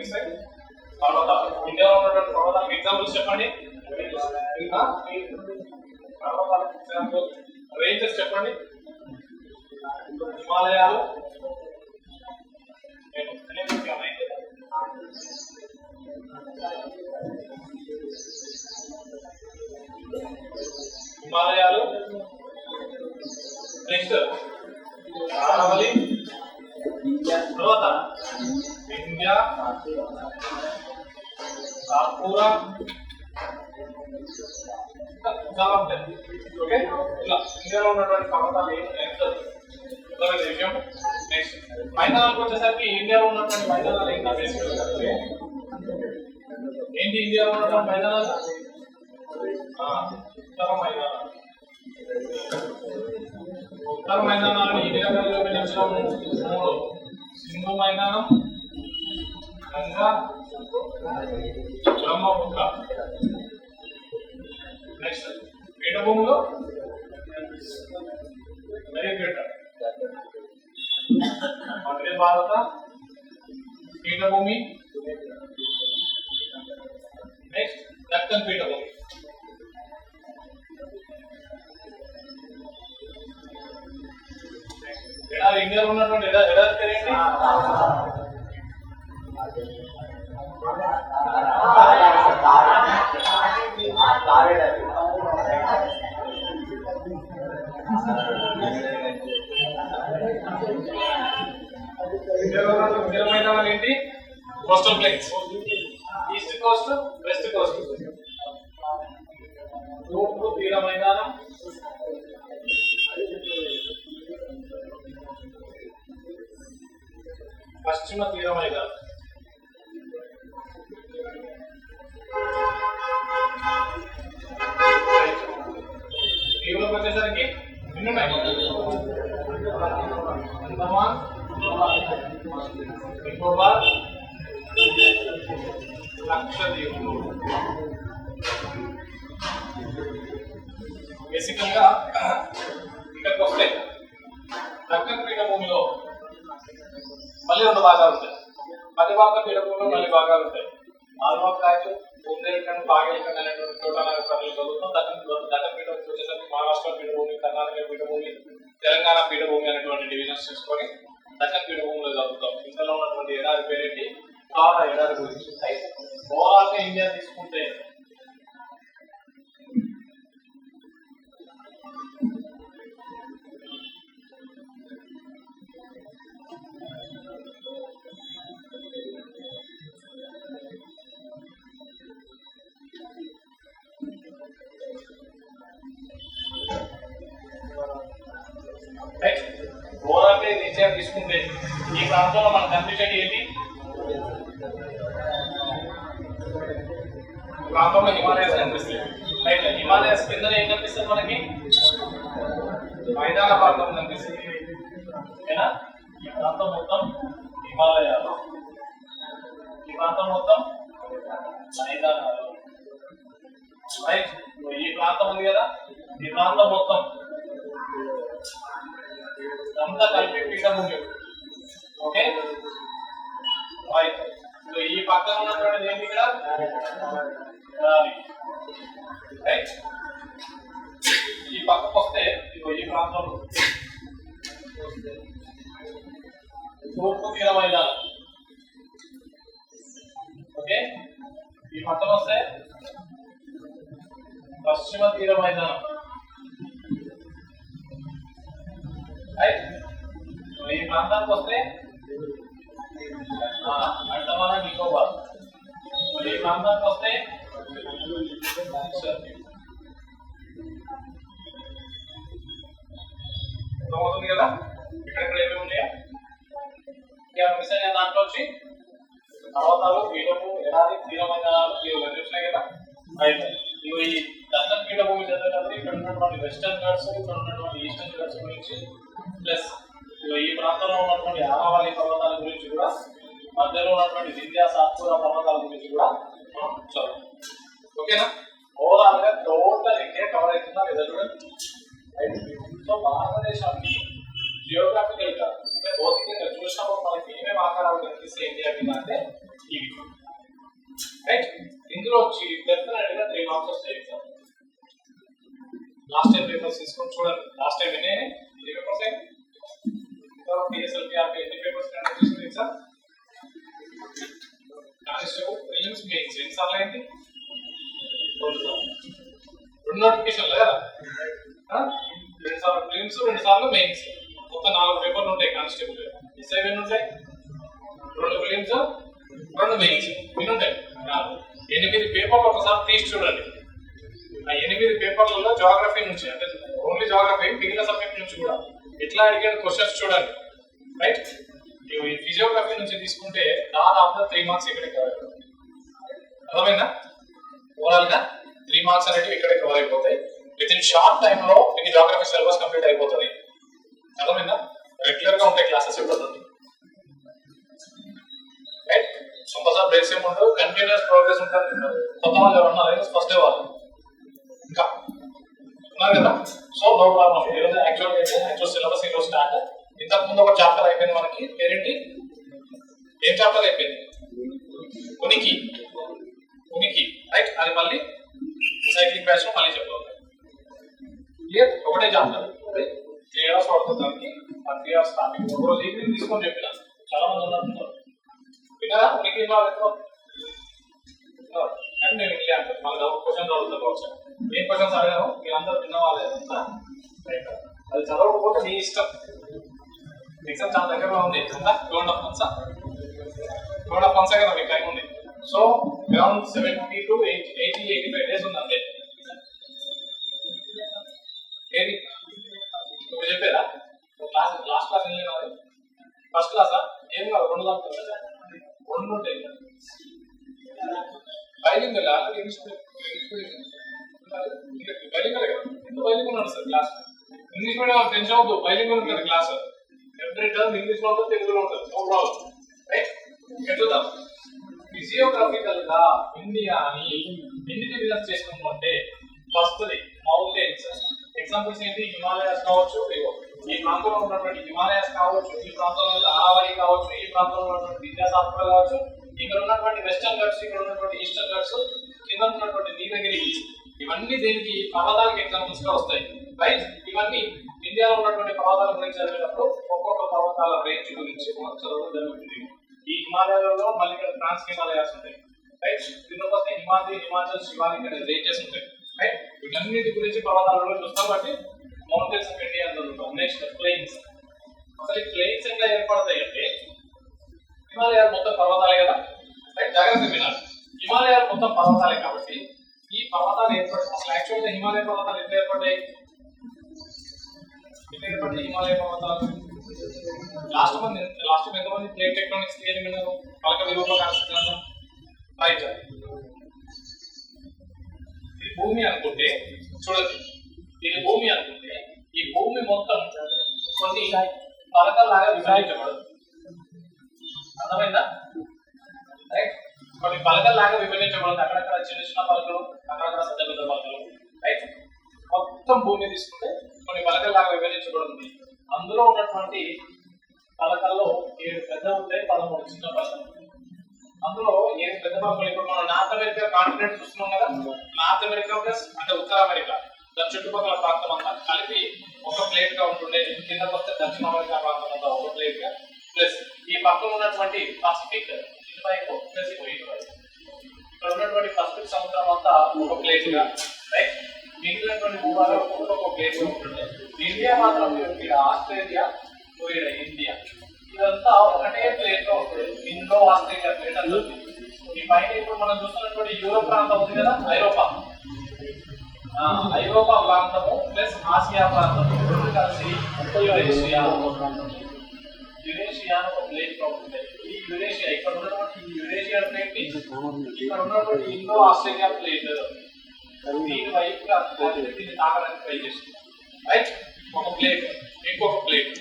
Next పర్వతాలు. ఇండియాలో ఉన్నటువంటి పర్వతాలకు ఎగ్జాంపుల్స్ చెప్పండి. పర్వతాలకు ఎగ్జాంపుల్ రేంజెస్ చెప్పండి. హిమాలయాలు, హిమాలయాలు, నెక్స్ట్ అరావళి, తర్వాత వింధ్య, సాత్పురా, చాలా ఉంటాయి. ఓకే, ఇలా ఇండియాలో ఉన్నటువంటి పర్వతాలు ఏంటంటే విషయం. నెక్స్ట్ మైదానాలకు వచ్చేసరికి ఇండియాలో ఉన్నటువంటి మైదానాలు ఏంటి బేసిక్ ఏంటి ఇండియాలో ఉన్నటువంటి మైదానాలు? ఉత్తర మైదానాలు. ఉత్తర మైదానాలను ఎన్ని రకాలుగా విభజించడం? 3. సింధు మైదానం, గంగా, బ్రహ్మపుత్ర. నెక్స్ట్ పీఠభూమిలో మధ్య భారత పీఠభూమి, నెక్స్ట్ దక్కన్ పీఠభూమి. ఇండియాలో ఉన్నటువంటి ఎడారి పేరేంటి? మైదానాలు ఏంటి? Coastal planes. East Coast, west Coast. తూర్పు తీర మైదానం, పశ్చిమ తీర మైదానం. దీవులకు వచ్చేసరికి అండమాన్, నికోబార్, లక్షద్వీపులు. బేసికల్గా ఇక్కడికి వస్తే దక్కన్ పీఠభూమిలో మళ్ళీ 2 భాగాలు ఉంటాయి. మధ్యభాగ పీఠభూమిలో మళ్ళీ భాగాలు ఉంటాయి. ఆల్మోక్రాజ్, బుందేల్ఖండ్, బాగేల్ఖండ్ అనేటువంటి చోట ప్రజలు చదువుతాం. దక్కన్ పీఠభూమి వచ్చేసరికి మహారాష్ట్ర పీఠభూమి, కర్ణాటక పీఠభూమి, తెలంగాణ పీఠభూమి అనేటువంటి డివిజన్స్ చేసుకొని దక్కన్ పీఠభూమిలో చదువుతాం. ఇందులో ఉన్నటువంటి ఎడారి పేరేంటి? ఎడారి గురించి. ఓవరాల్ గా ఇండియా తీసుకుంటే తీసుకుంటే ఈ ప్రాంతంలో మనకు కనిపించేది ఏంటి? ప్రాంతంలో హిమాలయాస్ కనిపిస్తాయి. రైట్, హిమాలయాస్ కింద ఏం కనిపిస్తుంది మనకి? మైదాన ప్రాంతం కనిపిస్తుంది. ఓకేనా? ఈ ప్రాంతం మొత్తం హిమాలయాలు, ఈ ప్రాంతం మొత్తం మైదానాలు. రైట్, ఈ ప్రాంతం ఉంది కదా, ఈ ప్రాంతం మొత్తం అంతా కలిపి పీఠభూమి. Okay, right. ఈ పక్కన ఉన్నటువంటి ఏంటి? ఇక్కడ రైట్. ఈ పక్కకు వస్తే ఈ ప్రాంతంలో తూర్పు తీర మైదానం. ఓకే, ఈ పక్కన వస్తే పశ్చిమ తీర మైదానం. రైట్, ఈ ప్రాంతానికి వస్తే అండమాన్ నికోబార్. ఈ ప్రాంతానికి వస్తే అవుతుంది కదా. ఇక్కడ ఏమేమి ఉన్నాయో మిస్ అయిన దాంట్లో వచ్చి పర్వతాలు, పీఠము, ఎడారి, తీర మైదానాలు వచ్చినాయి కదా. అయితే ఈ దక్కన్ పీఠభూమి చదివేటప్పుడు ఇక్కడ ఉన్నటువంటి వెస్టర్న్ ఘాట్స్, ఇక్కడ ఉన్నటువంటి ఈస్టర్న్ ఘాట్స్ గురించి, ప్లస్ ఈ ప్రాంతంలో ఉన్నటువంటి అరావళి పర్వతాల గురించి కూడా, మధ్యలో ఉన్నటువంటి వింధ్య, సాత్పురా పర్వతాల గురించి కూడా మనం చదువు. ఓకేనా? ఓవరాల్ గా టోటల్ ఇండియా కవర్ అవుతుందా లేదా చూడండి. సో భారతదేశాన్ని జియోగ్రాఫికల్ గా అంటే భౌతికంగా చూసినప్పుడు మనకి ఏమేమి ఆకారాలు కనిపిస్తాయి ఇండియా మీద అంటే ఇవి. ఇందులో వచ్చి డెఫినెట్ గా 3 మార్క్స్ వస్తాయి ఎగ్జామ్. లాస్ట్ టైం పేపర్స్ తీసుకొని చూడండి. లాస్ట్ టైం ఎన్ని పేపర్స్ PSLPRP ఎన్ని పేపర్స్ కండక్ట్ చేసింది ఎగ్జామ్? కానిస్టేబుల్ ప్రిలిమ్స్ మెయిన్స్ ఎన్ని సార్లు అయింది? 2 నోటిఫికేషన్లు కదా, 2 సార్లు ప్రిలిమ్స్ 2 సార్లు మెయిన్స్, మొత్తం 4 పేపర్లు ఉంటాయి కానిస్టేబుల్. ఎస్ఐ ఎన్ని ఉంటాయి? 2 ప్రిలిమ్స్ 2 మెయిన్స్ ఎన్ని ఉంటాయి? 8 పేపర్లు ఒకసారి తీసి చూడండి. ఆ 8 పేపర్లలో జాగ్రఫీ నుంచి, అంటే ఓన్లీ జాగ్రఫీ, మిగిలిన సబ్జెక్ట్ నుంచి కూడా ఎట్లా అడిగాడు క్వశ్చన్స్ చూడండి. రైట్, ఈ ఫిజియోగ్రఫీ నుంచి తీసుకుంటే దాదాపుగా 3 మార్క్స్ ఇక్కడే కవర్ అయిపోతాయి. అర్థమైందా? ఓవరాల్ గా 3 మార్క్స్ అనేవి ఇక్కడే కవర్ అయిపోతాయి. విత్ ఇన్ షార్ట్ టైమ్ లో మీకు జాగ్రఫీ సిలబస్ కంప్లీట్ అయిపోతుంది. అర్థమైందా? రెగ్యులర్ గా ఉంటాయి క్లాసెస్ ఇప్పుడు. రైట్, కంపల్సరీ బ్రేక్స్ ఏమి ఉండవు, కంటిన్యూస్ ప్రోగ్రెస్ ఉంటుంది. కొత్త వాళ్ళు ఎవరన్నా ఫస్ట్ డే వాళ్ళు ఇంకా ఉన్నారు కదా. So no problem. ఈరోజు యాక్చువల్ సిలబస్ ఈరోజు స్టార్ట్. ఇంతకు ముందు ఒక చాప్టర్ అయిపోయింది మనకి. పేరేంటి? ఏం చాప్టర్ అయిపోయింది? ఉనికి. రైట్, అది మళ్ళీ సైక్లింగ్ బ్యాచ్ లో మళ్ళీ చెప్పాలి. క్లియర్? ఒకటే చాప్టర్ 3 hours పడుతుంది దానికి. 3 hours స్టార్టింగ్ ఒక రోజు ఈవినింగ్ తీసుకొని చెప్పిన చాలా మంది ఉన్నారు విన్నారా? ఉనికి కానీ నేను ఇట్లే అంటాను, మన క్వశ్చన్ అడుగుతా. ఏం క్వశ్చన్స్ అడిగాను మీరు అందరూ విన్నవాళ్ళే. అది చదవకపోతే నీ ఇష్టం. ఎగ్జామ్ చాలా దగ్గరలో ఉంది. 2.5 months 2.5 months కదా మీకు టైం ఉంది. సో అరౌండ్ 70 to 85 days ఉంది అంతే. ఏది నువ్వు చెప్పేదా? లాస్ట్ క్లాస్ ఏం లేదు, ఫస్ట్ క్లాసా? ఏం కాదు, 2 దాకా 2 ఉంటాయి. బైలింగల్ ఇంగ్లీష్ బైలింగల్ కదా. ఎందుకు బైలింగల్ ఉన్నాడు sir class? English medium tension అవుతుంది. బైలింగల్ ఉంటుంది క్లాస్. ఎవ్రీ టర్మ్ ఇంగ్లీష్ లో ఉంటుంది, తెలుగులో ఉంటుంది. No problem. రైట్, చూద్దాం. ఫిజియోగ్రఫికల్ గా ఇండియాని ఎన్ని డివిజన్స్ చేసుకుంటాం అంటే, ఫస్ట్ మౌంటైన్స్. ఎగ్జాంపుల్స్ ఏంటి? హిమాలయాస్ కావచ్చు, ఈ ప్రాంతంలో ఉన్నటువంటి హిమాలయాస్ కావచ్చు, ఈ ప్రాంతంలో అరావళి కావచ్చు, ఈ ప్రాంతంలో ఉన్నటువంటి విద్యాసాగర్ కావచ్చు, ఇక్కడ ఉన్నటువంటి వెస్టర్న్ ఘట్స్, ఇక్కడ ఉన్నటువంటి ఈస్టర్న్ ఘట్స్, కింద ఉన్నటువంటి నీలగిరి, ఇవన్నీ దేనికి? పర్వతాలకు ఎగ్జాంపుల్స్ గా వస్తాయి. రైట్, ఇవన్నీ ఇండియాలో ఉన్నటువంటి పర్వతాల గురించి చదివేటప్పుడు ఒక్కొక్క పర్వతాల రేంజ్ గురించి మనం చదవడం జరుగుతుంది. ఈ హిమాలయాలలో మళ్ళీ ఇక్కడ ట్రాన్స్ హిమాలయాస్ ఉంటాయి. రైట్, దీనికోసం హిమాచల్, శివాలిక్ అనే రేంజెస్ ఉంటాయి. రైట్, వీటన్నిటి గురించి పర్వతాలలో చూస్తాం. బట్టి మౌంటైన్స్ ఆఫ్ ఇండియా అని చదువుతాం. Next plains. అసలు ఈ ప్లెయిన్స్ ఎట్లా ఏర్పడతాయి అంటే, హిమాలయాలు మొత్తం పర్వతాలే కదా. రైట్, జాగ్రత్త వినాలి. హిమాలయాలు మొత్తం పర్వతాలే కాబట్టి ఈ పర్వతాలు ఏర్పడి, అసలు యాక్చువల్గా హిమాలయ పర్వతాలు ఎట్లా ఏర్పడ్డాయి? హిమాలయ పర్వతాలు లాస్ట్ ఎంతమంది ప్లేట్ టెక్టోనిక్స్ థియరీ విన్నారు? పలక విరూప కాన్సెప్ట్. రైట్, ఇది భూమి అనుకుంటే చూడండి, ఇది భూమి అనుకుంటే ఈ భూమి మొత్తం కొన్ని పలకల్లాగా విభజించబడదు. అర్థమైందా? రైట్, కొన్ని పలకల్లాగా విభజించబడదు. అక్కడక్కడ చిన్న చిన్న పలకలు, అక్కడక్కడ పెద్ద పెద్ద పలకలు. రైట్, మొత్తం భూమి తీసుకుంటే కొన్ని పలకల్లాగా విభజించబడుతుంది. అందులో ఉన్నటువంటి పలకల్లో 7 పెద్దవి ఉంటాయి, 13 చిన్న పలకలు. అందులో 7 పెద్ద పలకలు. ఇప్పుడు మనం నార్త్ అమెరికా కాంటినెంట్ చూస్తున్నాం కదా. నార్త్ అమెరికా ప్లస్ అంటే ఉత్తర అమెరికా, దాని చుట్టుపక్కల ప్రాంతం అంతా కలిపి ఒక ప్లేట్ గా ఉంటుండే. కిందకు వస్తే దక్షిణ అమెరికా ప్రాంతం అంతా ఒక ప్లేట్ గా, ప్లస్ ఈ పక్కన ఉన్నటువంటి పసిఫిక్ ఇటువైపు ప్లస్ ఇటువైపు, ఇక్కడ ఉన్నటువంటి పసిఫిక్ సముద్రం అంతా ఒక ప్లేట్ గా. రైట్, మిగిలినటువంటి భూభాగం ఒక్కొక్క ప్లేట్ గా ఉంటుండే. ఇండియా మాత్రం ఆస్ట్రేలియా, ఇండియా ఇదంతా ఒకటే ప్లేట్ లో ఉంటుంది. ఇండో ఆస్ట్రేలియా ప్లేట్ అంటుంది. ఈ పైన ఇప్పుడు మనం చూస్తున్నటువంటి యూరోప్ ప్రాంతం ఉంది కదా, ఐరోపా ప్రాంతము ప్లస్ ఆసియా ప్రాంతము రెండు కలిసి యురేషియా ఒక ప్లేట్ లో ఉంటుంది. ఈ యురేషియా, ఇక్కడ ఉన్నటువంటి ఈ యురేషియా ప్లేట్, ఇక్కడ ఉన్నటువంటి ఇండో ఆస్ట్రేలియా ప్లేట్ దీని వైపుగా దీన్ని తాగడానికి ట్రై చేస్తుంది. రైట్, ఒక ప్లేట్ ఇంకొక ప్లేట్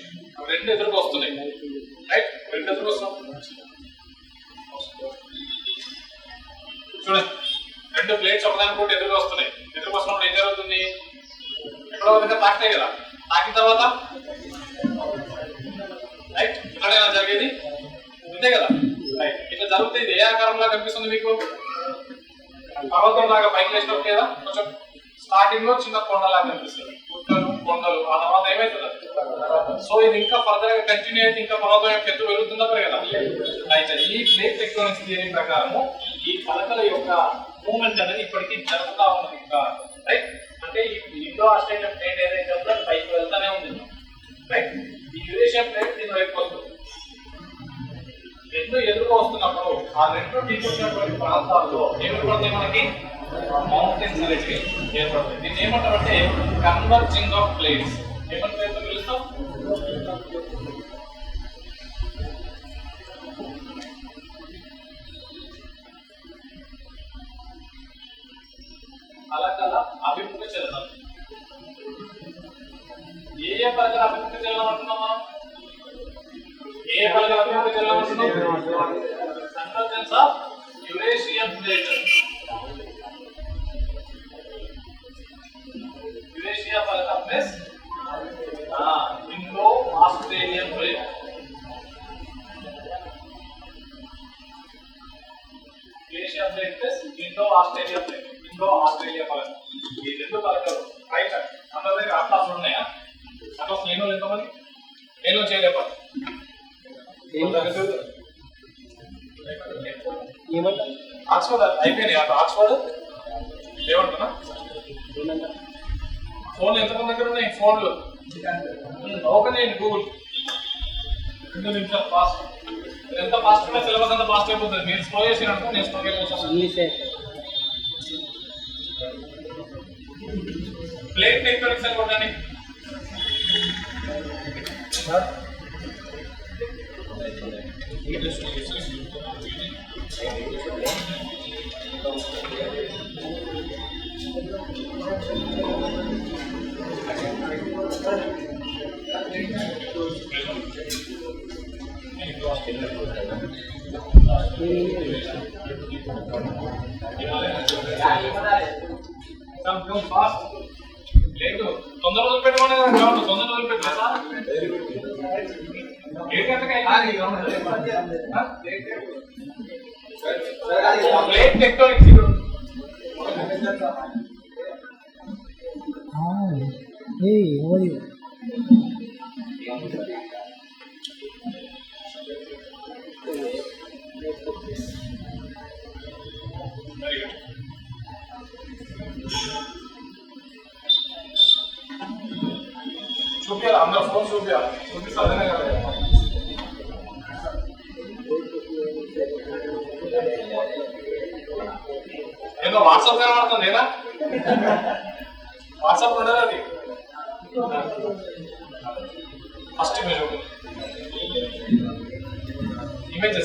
రెండు ఎదురుకు వస్తున్నాయి. రైట్, రెండు ఎదురు వస్తున్నాం చూడండి. 2 ప్లేట్స్ ఒకదానికోటి ఎదురుగా వస్తున్నాయి. ఎదురుకు వస్తున్నప్పుడు ఏం జరుగుతుంది? ఎక్కడో విధంగా తాకుతాయి కదా. తాకిన తర్వాత రైట్, ఇక్కడైనా జరిగేది అంతే కదా. రైట్, ఇట్లా జరిగితే ఇది ఏ ఆకారంలో కనిపిస్తుంది మీకు? పర్వతం లాగా పైకి లేచినప్పుడు లేదా కొంచెం స్టార్టింగ్ లో చిన్న కొండలాగా కనిపిస్తుంది, గుట్టలు కొండలు. ఆ తర్వాత ఏమైతుంది? సో ఇది ఇంకా ఫర్దర్ గా కంటిన్యూ అయితే ఇంకా పర్వతం యొక్క ఎత్తు పెరుగుతుందా కదా. అయితే ఈ ప్లేట్ టెక్టోనిక్స్ థియరీ ప్రకారము ఈ పలకల యొక్క మూవ్మెంట్ అనేది ఇప్పటికీ జరుగుతూ ఉన్నది ఇంకా, రైట్. అంటే ఈ ఇండో ఆస్ట్రేలియన్ ప్లేట్ ఏదైతే ఉందో అది పైకి వెళ్తానే ఉంది, రైట్. ఈ యూరేషియన్ ప్లేట్ దీని వైపు వస్తుంది. రెండు ఎదురుగా వస్తున్నప్పుడు ఆ రెండు ఢీకొచ్చినటువంటి ప్రాంతాల్లో ఏర్పడతాయి మనకి మౌంటైన్స్ అనేవి ఏర్పడతాయి. దీన్ని ఏమంటారంటే కన్వర్జింగ్ ఆఫ్ ప్లేట్స్. ఏమంటే పిలుస్తాం? పలకల అభిముఖ చలనం. ఏ పలకల అభిముఖ చలనం అంటున్నాం మనం? ఏ పలకల అభిముఖ చలనం అంటున్నాం? Convergence of Eurasian plate. Eurasia పలక plus Indo Australian plate. Eurasia plate plus Indo Australia plate. Indo Australia పలక. ఈ రెండు పలకలు రైట్. అందరి దగ్గర అట్లాస్ ఉన్నాయా? అట్లాస్ నేను ఎంతమంది నేను చేయలేపాలి. ఆక్స్ఫర్డ్ అయిపోయినాయి. అటు ఆక్స్ఫర్డ్ ఏమంటున్నా? ఫోన్లు ఎంతమంది దగ్గర ఉన్నాయి? ఫోన్లు ఓపెన్ చేయండి గూగుల్. 2 నిమిషాలు ఫాస్ట్. ఎంత ఫాస్ట్ గా సిలబస్ అంతా ఫాస్ట్ అయిపోతుంది. మీరు స్లో చేసినట్టు నేను స్లో చేస్తాను. ప్లేట్ టెక్టోనిక్స్ అని కొట్టండి. లేదు తొందర రోజులు పెట్టమని కావాలి. తొందర రోజులు పెట్టలేదా? ఏ ప్లేట్ టెక్టోనిక్స్ చూపించాలి. అందరూ ఫోన్ చూపించాలి. చూపిస్తే అదేనే కదా. ఏదో వాట్సాప్ కనబడుతుంది లేదా? వాట్సాప్ ఉండదు అది. ఫస్ట్ ఇమేజ్ ఉంటుంది.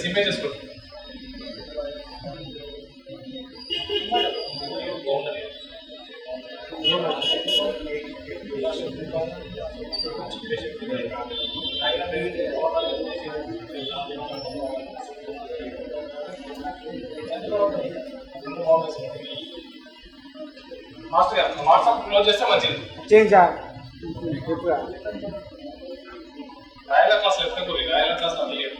ఇమేజెస్ కొట్టు. వాట్సాప్ క్లోజ్ చేస్తే మంచిది. రాయల క్లాస్ ఎత్తుకోరు. రాయల క్లాస్ లేదు.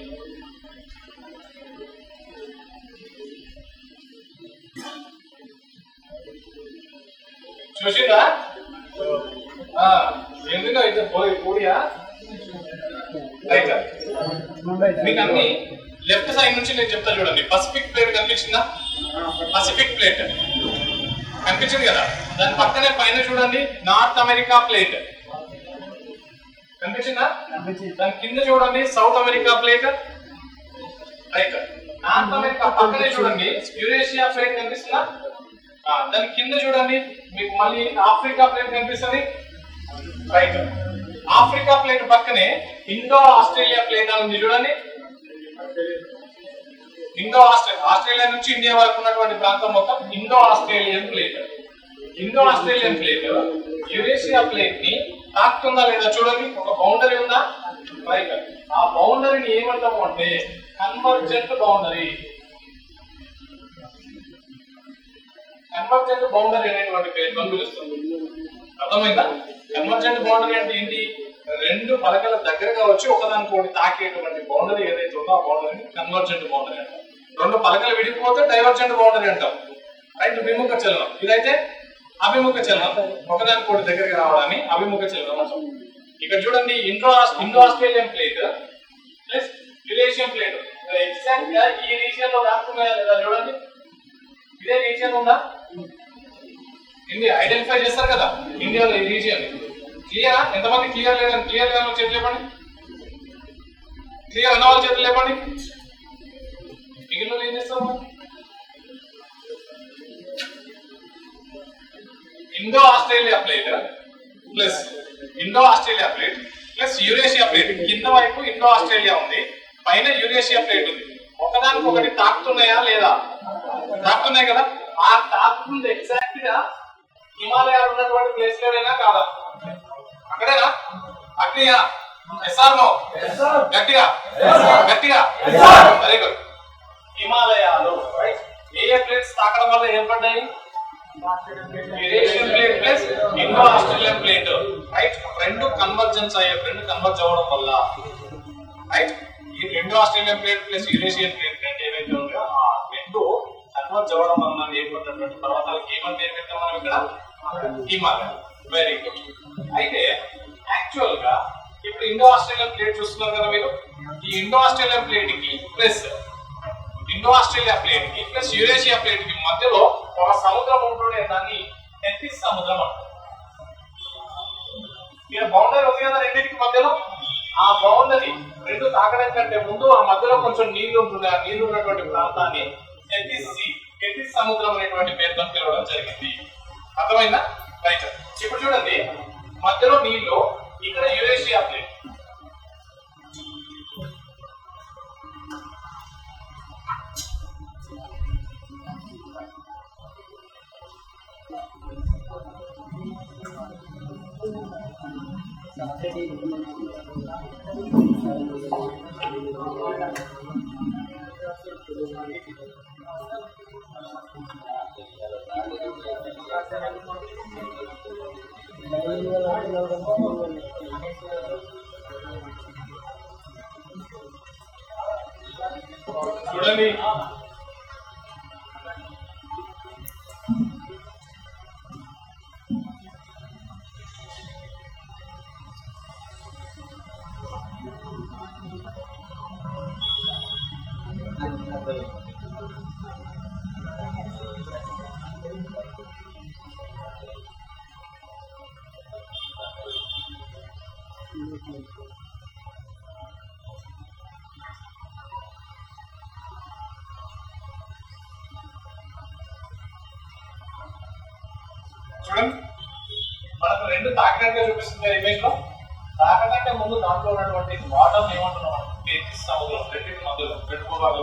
చూసిందా? ఎందుకు అయితే పోడియా రైట్. మీకు అన్ని లెఫ్ట్ సైడ్ నుంచి నేను చెప్తా చూడండి. పసిఫిక్ ప్లేట్ కనిపించిందా? పసిఫిక్ ప్లేట్ కనిపించింది కదా. దాని పక్కనే పైన చూడండి నార్త్ అమెరికా ప్లేట్ కనిపించిందా? దాని కింద చూడండి south America plate, right. North America పక్కనే చూడండి యురేషియా ప్లేట్ కనిపిస్తుందా? దాని కింద చూడండి మీకు మళ్ళీ ఆఫ్రికా ప్లేట్ కనిపిస్తుంది, రైట్. ఆఫ్రికా ప్లేట్ పక్కనే ఇండో ఆస్ట్రేలియా ప్లేట్ అని ఉంది చూడండి. ఇండో ఆస్ట్రేలియా నుంచి ఇండియా వరకు ఉన్నటువంటి ప్రాంతం మొత్తం Indo Australian plate. Indo Australian plate Eurasia plate ని తాకుతుందా లేదా చూడండి. ఒక బౌండరీ ఉందా, రైట్. ఆ బౌండరీని ఏమంటాము అంటే కన్వర్జెంట్ బౌండరీ. కన్వర్జెంట్ బౌండరీ అనేటువంటి పేరుతో పిలుస్తుంది. అర్థమైందా? కన్వర్జెంట్ బౌండరీ అంటే ఏంటి? రెండు పలకల దగ్గరగా వచ్చి ఒకదానికొకటి తాకేటువంటి బౌండరీ ఏదైతే ఉందో ఆ బౌండరీని కన్వర్జెంట్ బౌండరీ అంటాం. రెండు పలకలు విడిపోతే డైవర్జెంట్ బౌండరీ అంటాం, రైట్. రైట్ విముఖ చలనం. ఇదైతే అభిముఖ చలనం, ఒకదానికోటి దగ్గరికి రావడాన్ని అభిముఖ చలనం అంటాం. ఇక్కడ చూడండి Indo Australian plate plus Eurasian plate exact గా ఈ రీజియన్ లో దాక్కున్నాయా లేదా చూడండి. ఇదే రీజియన్ ఉందా? ఇండియా ఐడెంటిఫై చేస్తారు కదా ఇండియాలో ఈ రీజియన్. క్లియరా? ఎంతమంది క్లియర్ లేదని క్లియర్ లేదని చేతులు లేపండి. క్లియర్ అన్న వాళ్ళ చేతులు లేపండి. మిగిలిన ఏం చేస్తాము? Indo Australia plate plus Eurasia plate. కింద వైపు ఇండో ఆస్ట్రేలియా ఉంది, పైన యురేషియా ప్లేట్ ఉంది. ఒకదానికొకటి తాకుతున్నాయా లేదా? తాకుతున్నాయి కదా. ఆ తాకుతుంది ఎగ్జాక్ట్ గా హిమాలయాలు ఉన్నటువంటి ప్లేస్ లోనేనా కాదా? అక్కడేనా? అగ్నియా? Yes or no? గట్టిగా గట్టిగా. Very good. హిమాలయాలు ఏ ప్లేట్స్ తాకడం వల్ల ఏర్పడ్డాయి? Eurasian plate plus Indo Australian plate. Right, రెండు కన్వర్జెన్స్ అయ్యాయి, రెండు కన్వర్జ్ అవ్వడం వల్ల రైట్ ఈ Indo Australian plate plus Eurasian plate రెండు ఏవైతే ఉన్నాయో ఆ రెండు కన్వర్జ్ అవ్వడం వల్ల ఏర్పడినటువంటి పర్వతాలకు ఏమని పేరు పెట్టాం మనం ఇక్కడ? హిమాలయ. Very good. అయితే యాక్చువల్ గా ఇప్పుడు ఇండో ఆస్ట్రేలియన్ ప్లేట్ చూస్తున్నారు కదా మీరు. ఈ ఇండో ఆస్ట్రేలియన్ ప్లేట్ కి ప్లస్ ఇండో ఆస్ట్రేలియా ప్లేట్ కి ప్లస్ యురేషియా ప్లేట్ కి మధ్యలో ఒక సముద్రం ఉంటుండే, దాన్ని టెథిస్ సముద్రం అంటారు. ఇక్కడ బౌండరీ ఉంది కదా రెండింటికి మధ్యలో. ఆ బౌండరీ రెండు తాకడం కంటే ముందు ఆ మధ్యలో కొంచెం నీళ్లు ఉంటుంది. ఆ నీళ్లు ఉన్నటువంటి ప్రాంతాన్ని టెథిస్ సముద్రం అనేటువంటి పేరుతో పిలవడం జరిగింది. అర్థమైందా? రైట్. ఇప్పుడు చూడండి, మధ్యలో నీళ్లు, ఇక్కడ యురేషియా ప్లేట్. చూడండి, చూడండి మనకు రెండు తాకినట్టుగా చూపిస్తుంది ఇమేజ్ లో. తాకకంటే ముందు దాంట్లో ఉన్నటువంటి వాటర్ ఏమంటున్నాం? టెథిస్ సముద్రం. రెండింటి మధ్యలో పెట్టుకోవాలి.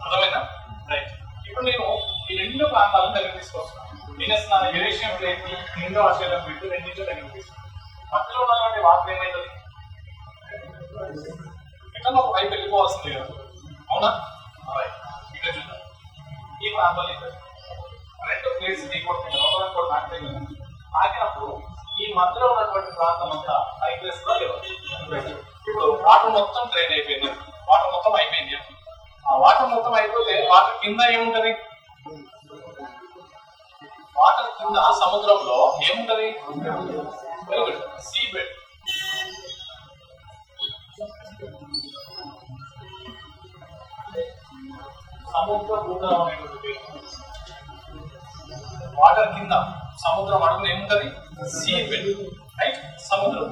అర్థమైనా? రైట్. ఇప్పుడు నేను ఈ రెండు ప్రాంతాలను దగ్గర తీసుకొస్తాను. నేను Eurasian plate, Indo Australian plate రెండింటి దగ్గర తీసుకున్నాను. మధ్యలో ఉన్నటువంటి వాటర్ ఏమైతుంది? ఎక్కడ ఒక వైపు వెళ్ళిపోవాల్సింది కదా, అవునా? రైట్. ఇక్కడ చూద్దాం, ఈ ప్రాంతాలు రెండు ప్లేట్స్ ఢీకొట్టిన ఒకరికొకరు తాకినప్పుడు ఈ మధ్యలో ఉన్నటువంటి ప్రాంతం అంతా హై ప్లేస్ లో లేదు. ఇప్పుడు వాటర్ మొత్తం డ్రైన్ అయిపోయింది, వాటర్ మొత్తం అయిపోయింది. ఆ వాటర్ మొత్తం అయిపోతే వాటర్ కింద ఏముంటది? వాటర్ కింద సముద్రంలో ఏముంటది? Sea bed. సముద్ర భూతలం అనేటువంటి వాటర్ కింద సముద్రం అడుగున ఏముంటది? Sea bed. రైట్, సముద్రం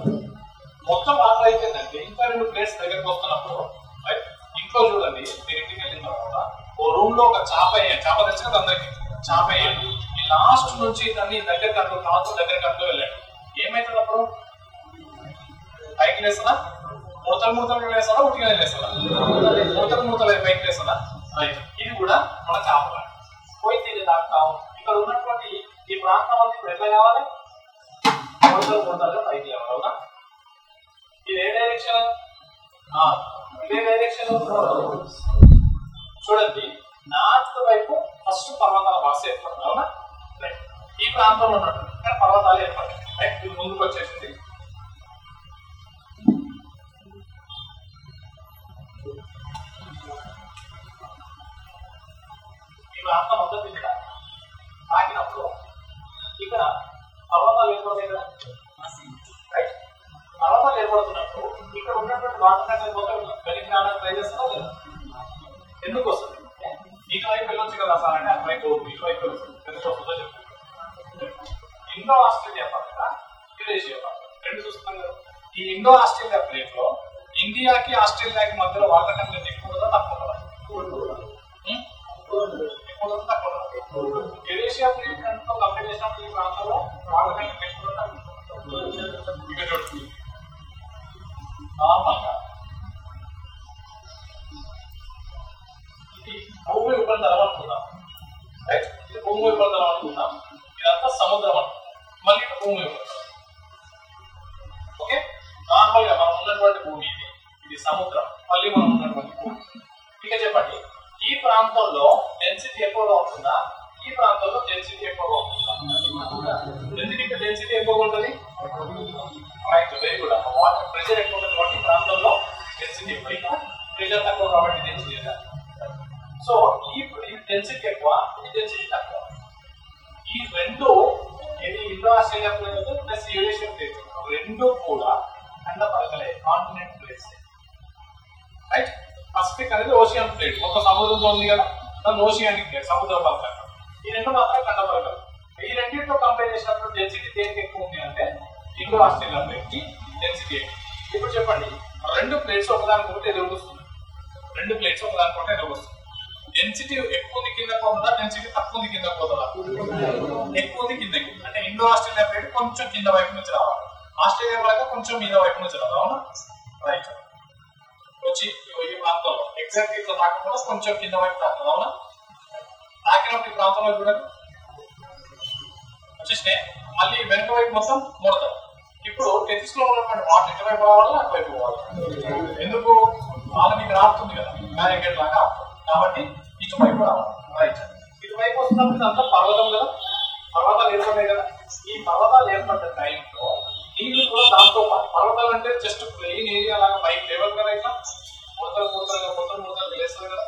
మొత్తం వాటర్ అయిపోయిందంటే ఇంకా రెండు ప్లేట్స్ దగ్గరకు వస్తున్నప్పుడు రైట్, ఇంట్లో చూడండి, మీరు ఇంటికి వెళ్ళిన తర్వాత ఓ రూమ్ లో ఒక చాప వేయండి. చాప తెలుసు కదా అందరికి, చాప వేయండి. ఈ లాస్ట్ నుంచి దాన్ని దగ్గర కట్టు, కావచ్చు దగ్గర కట్టు వెళ్ళండి. ఏమైతుంది అప్పుడు? పైకి లేస్తుందా? మూతలు లేస్తారా? ఉట్టిగానే లేస్తారా? మూతలు పైకి లేస్తుందా? రైట్. ఇది కూడా మన చాప పోయి తిరిగి తాగుతాం. ఇక్కడ ఉన్నటువంటి ఈ ప్రాంతం అంతా ఎట్లా కావాలి? మూతలుగా పైకి లేవాలి. అవునా? ఇది ఏ డైరెక్షన్? ఇదే డైరెక్షన్. చూడండి, నార్త్ వైపు ఫస్ట్ పర్వతాల వాస ఏర్పడుతుంది. అవునా? రైట్. ఈ ప్రాంతంలో ఉన్నటువంటి పర్వతాలు ఏర్పడతాయి. రైట్, ఇది ముందుకు వచ్చేసింది. ఈ ప్రాంతం అంతా తింటారు. ఇక్కడ పర్వతాలు ఏర్పడతాయి కదా, రైట్? పర్వతాలు ఏర్పడుతున్నప్పుడు ఇక్కడ ఉన్నటువంటి వాటర్ కంటెంట్ మొత్తం వెనక్కి రావడానికి ట్రై చేస్తుందా లేదా? ఎందుకు వస్తుంది? ఇటువైపు వెళ్ళొచ్చు కదా సార్ అంటే అటువైపు ఇటువైపు ఎందుకు వస్తుందో చెప్తాను. ఇండో ఆస్ట్రేలియా పక్కన యురేషియా పక్కన రెండు చూస్తున్నాం కదా. ఈ ఇండో ఆస్ట్రేలియా ప్లేట్ లో ఇండియాకి ఆస్ట్రేలియాకి మధ్యలో వాటర్ కంటెంట్ ఎక్కువ ఉందా తక్కువ ఉందా? ఎక్కువ ఉందా తక్కువ ఉందా? యురేషియా ప్లేట్ తో కంపేర్ చేసినప్పుడు ఈ ప్రాంతంలో వాటర్ కంటెంట్ ఎక్కువ ఉందా? ఇక్కడ చూడండి నార్మల్గా ఇది భూమి ఉపరితలం అనుకుందాం, రైట్? ఇది భూమి ఉపరితలం అనుకుందాం, ఇదంతా సముద్రం అనుకుందాం, మళ్ళీ ఇటు భూమి ఉపరితలం. ఓకే, నార్మల్ గా మనం ఉన్నటువంటి భూమి ఇది, ఇది సముద్రం, మళ్ళీ మనం ఉన్నటువంటి భూమి. ఇక చెప్పండి, ఈ ప్రాంతంలో డెన్సిటీ ఎక్కువగా ఉంటుందా, ఈ ప్రాంతంలో డెన్సిటీ ఎక్కువగా ఉంటుందా? ఎందుకు ఇక్కడ డెన్సిటీ ఎక్కువగా ఉంటుంది? Right, very good. Water pressure ఎక్కువ ఉంటుంది కాబట్టి ఈ ప్రాంతంలో డెన్సిటీ ఎక్కువ, ఇక్కడ ప్రెషర్ తక్కువ కాబట్టి డెన్సిటీ ఎక్కువ. సో ఈ డెన్సిటీ ఎక్కువ, ఈ డెన్సిటీ తక్కువ. ఈ రెండు ఇది Indo Australia plate plus Eurasia plate రెండు కూడా ఖండపలకలే, కాంటినెంట్ ప్లేట్స్, రైట్? పసిఫిక్ అనేది ఓషియన్ ప్లేట్, ఒక సముద్రంలో ఉంది కదా, దాని ఓషియానిక్ ప్లేట్, సముద్ర పలకలు. ఈ రెండు మాత్రం ఖండపలకలు. ఈ రెండింటితో కంపేర్ చేసినప్పుడు డెన్సిటీ దేనికి ఎక్కువ ఉంది అంటే ఇండో ఆస్ట్రేలియా ప్లేట్ కి డెన్సిటీ ఎక్కువ. ఇప్పుడు చెప్పండి, రెండు ప్లేట్స్ ఒకదానికొకటి ఎదురుకొస్తుంది, రెండు ప్లేట్స్ ఒకదానికొకటి ఎదురుకొస్తుంది. డెన్సిటీ ఎక్కువ ఉంది కింద పోతుందా, డెన్సిటీ తక్కువ ఉంది కింద పోతుందా? ఎక్కువ ఉంది కిందకి, అంటే ఇండో ఆస్ట్రేలియా ప్లేట్ కొంచెం కింద వైపు నుంచి రావాలి, ఆస్ట్రేలియా పలక కొంచెం మీద వైపు నుంచి రావాలి, అవునా? రైట్. వచ్చి ఈ ప్రాంతంలో ఎగ్జాక్ట్ ఇట్లా తాకకుండా కొంచెం కింద వైపు తాకుతుంది, అవునా? తాకినప్పుడు ఈ ప్రాంతంలో చూడండి వచ్చేసినాయి, మళ్ళీ వెనక వైపు మొత్తం ముడతాం. ఇప్పుడు టెన్నిస్ లో ఉన్నటువంటి వాటర్ ఇటువైపు రావాలా అటువైపు పోవాలి? ఎందుకు? వాళ్ళ మీకు రాస్తుంది కదా బ్యారికేడ్ లాగా, కాబట్టి ఇటువైపు రావాలి, రైట్? ఇటువైపు వస్తున్నప్పుడు ఇదంతా పర్వతం కదా, పర్వతాలు ఏర్పడ్డాయి కదా. ఈ పర్వతాలు ఏర్పడ్డ టైంలో నీళ్లు కూడా దాంతో పాటు, పర్వతాలు అంటే జస్ట్ ప్లెయిన్ ఏరియా లాగా పైకి లేవల్ కదా, ఇట్లా ముడతలు లేస్తుంది కదా,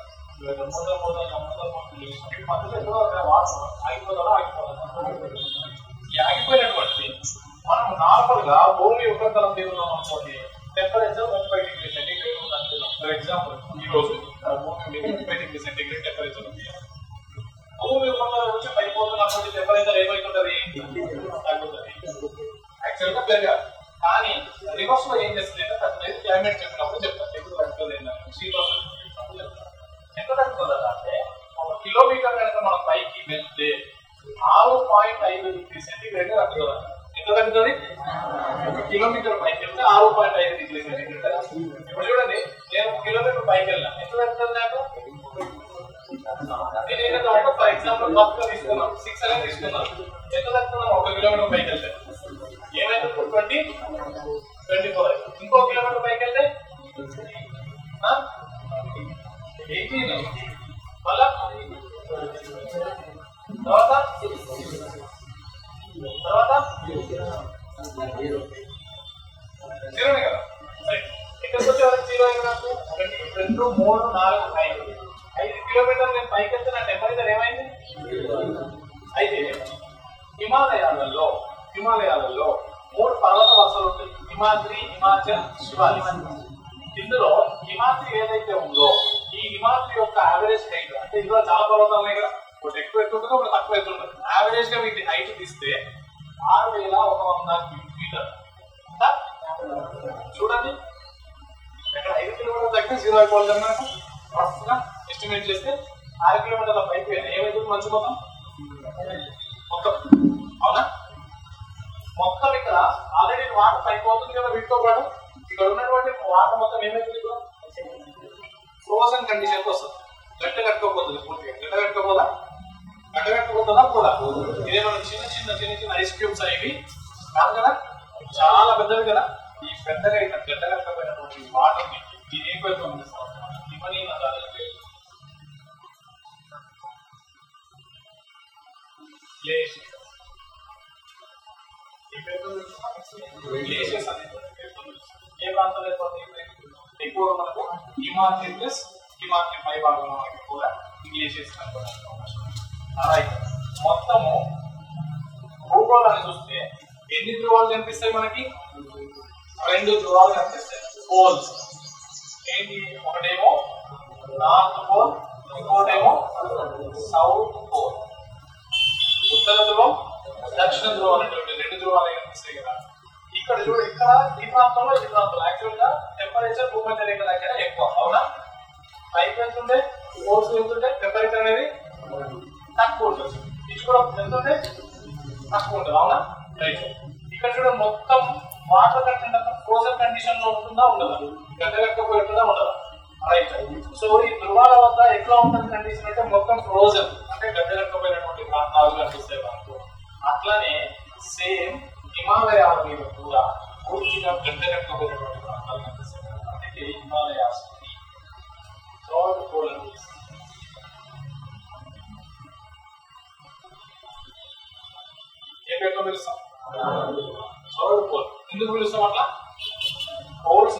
ఆగిపోయినటువంటిది. మనం నార్మల్ గా భూమి ఉపరితలం మీద ఉన్నాం అనుకోండి, టెంపరేచర్ 35 డిగ్రీ సెంటీగ్రేడ్ ఉంది అనుకుందాం. ఫర్ ఎగ్జాంపుల్ ఈ రోజు భూమి మీద 35 డిగ్రీ సెంటీగ్రేడ్ టెంపరేచర్ ఉంది. భూమి ఉపరితలం నుంచి పైపోతున్నప్పుడు టెంపరేచర్ ఏమైతుంటది? తగ్గుతుంది. యాక్చువల్ గా పెరగాలి, కానీ రివర్స్ లో ఏం చేస్తుంది అంటే తగ్గుతుంది. క్లైమేట్ చెప్పినప్పుడు చెప్తారు ఎప్పుడు తగ్గుతుంది ఏంటంటే శీతోష్ణ ఎంత తగ్గుతుంది అంటే 1 కిలోమీటర్ కనుక మనం పైకి వెళ్తే 6.5 డిగ్రీ సెంటీగ్రేడ్ తగ్గుతుంది. ఎంత తగ్గుతుంది? 1 కిలోమీటర్ పైకి వెళ్తే 6.5 డిగ్రీ సెంటీగ్రేడ్. ఇప్పుడు చూడండి, నేను 1 కిలోమీటర్ పైకి వెళ్ళాను, ఎంత తగ్గుతుంది నాకు? నేను ఏంటంటే ఫర్ ఎగ్జాంపుల్ ఫస్ట్ తీసుకున్నాం 6 అనేది తీసుకున్నాను, ఎంత తగ్గుతున్నాం? 1 కిలోమీటర్ పైకి వెళ్తే ఏమైతే 24 అవుతుంది. ఇంకో కిలోమీటర్ పైకి వెళ్తే 18, మళ్ళా తర్వాత 0 కదా. ఇక్కడికి వచ్చే వరకు 0 అయినా 2, 3, 4, 5 కిలోమీటర్లు నేను పైకి వెళ్తే నా టెంపరేచర్ ఏమైంది? అయితే హిమాలయాలలో 3 పర్వత వరుసలు ఉంటాయి, హిమాద్రి, హిమాచల్, శివాలిక్. ఇందులో హిమాద్రి ఏదైతే ఉందో ఈ హిమాద్రి యొక్క యావరేజ్ హైట్, అంటే ఇందులో చాలా పర్వతాలు ఉన్నాయి కదా, ఒకటి ఎక్కువ ఎత్తుంటుంది, ఒకటి తక్కువ ఎత్తుంటుంది. యావరేజ్ గా వీటి హైట్ తీస్తే 6100 మీటర్. చూడండి, ఇక్కడ 5 కిలోమీటర్లు తగ్గితే 0 అయిపోవాలి మనకు. ఫస్ట్ గా ఎస్టిమేట్ చేస్తే 6 కిలోమీటర్ల పైకి ఏమైతుంది? మంచు మొత్తం, అవునా? మొత్తం ఇక్కడ ఆల్రెడీ వాటర్ పైకి పోతుంది కదా, వీటితో పాటు ఇక్కడ ఉన్నటువంటి వాటర్ మొత్తం ఏమైతుంది? ఇప్పుడు ఫ్రోజన్ కండిషన్కి వస్తుంది, గడ్డ కట్టుకోపోతుంది, పూర్తిగా గడ్డ కట్టుకోపోతుందా కూడా. ఇదే మనం చిన్న ఐస్ క్యూబ్స్ అనేవి కాదు కదా, చాలా పెద్దవి కదా. ఈ పెద్దగా అయితే గడ్డ కట్టకపోయినటువంటి వాటర్ దీని ఏం పేరుతో హిమనీయ నదాలు గ్లేషియర్స్ అనేది ఏ ప్రాంతంలో ఎక్కువగా మనకు హిమాద్రి ప్లస్ హిమాద్రి పై భాగంలో మనకి ఎక్కువగా గ్లేషియర్స్ కనపడాలి. మొత్తము భూగోళాన్ని చూస్తే ఎన్ని ధ్రువాలు కనిపిస్తాయి మనకి? 2 ధ్రువాలు కనిపిస్తాయి, పోల్స్. ఏంటి? ఒకటేమో నార్త్ పోల్, ఇంకోటేమో సౌత్ పోల్. ఉత్తర ధ్రువం, దక్షిణ ధ్రువం అనేటువంటి 2 ధ్రువాలు కనిపిస్తాయి కదా. ఇక్కడ చూడు, ఇక్కడ ఈ ప్రాంతంలో యాక్చువల్ గా టెంపరేచర్ భూమధ్య రేఖ దగ్గర ఎక్కువ, అవునా? పైకి వెళ్తుంటే పోల్స్ వెళ్తుంటే టెంపరేచర్ అనేది తక్కువ ఉంటుంది, ఇది కూడా వెళ్తుంటే తక్కువ ఉంటుంది, అవునా? రైట్. ఇక్కడ చూడ మొత్తం వాటర్ కంటెంట్ అంతా ఫ్రోజన్ కండిషన్ లో ఉంటుందా ఉండదా? గడ్డగట్టకపోయి ఉంటుందా ఉండదా? రైట్. సో ఈ ధ్రువాల వద్ద ఎట్లా ఉంటుంది కండిషన్ అంటే మొత్తం ఫ్రోజన్ అంటే గడ్డగట్టకపోయినటువంటి ప్రాంతాలు కనిపిస్తాయి మనకు. అట్లానే సేమ్ హిమాలయాల మీద కూడా పూర్తిగా గడ్డగట్టకపోయినటువంటి ప్రాంతాలు కనిపిస్తాయి. అందుకే హిమాలయాస్ సౌత్ పోల్ అని పిలుస్తారు. ఏ పేరుతో పిలుస్తాం? South pole. ఎందుకు పిలుస్తాం అట్లా? పోల్స్